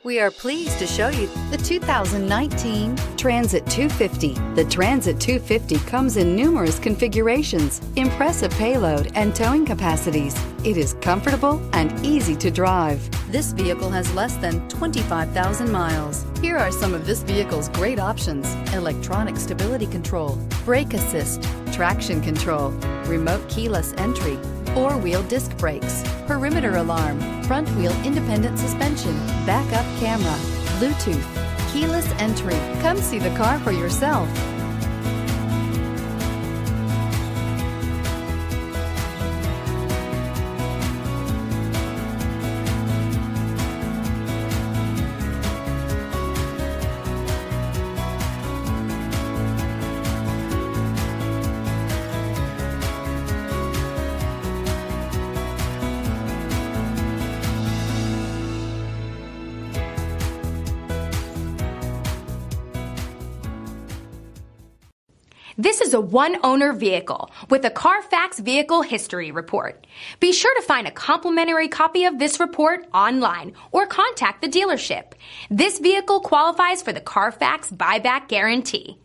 We are pleased to show you the 2019 Transit 250. The Transit 250 comes in numerous configurations, impressive payload, and towing capacities. It is comfortable and easy to drive. This vehicle has less than 25,000 miles. Here are some of this vehicle's great options: electronic stability control, brake assist, traction control, remote keyless entry, four-wheel disc brakes, perimeter alarm, front wheel independent suspension, backup camera, Bluetooth, keyless entry. Come see the car for yourself. This is a one-owner vehicle with a Carfax Vehicle History Report. Be sure to find a complimentary copy of this report online or contact the dealership. This vehicle qualifies for the Carfax Buyback Guarantee.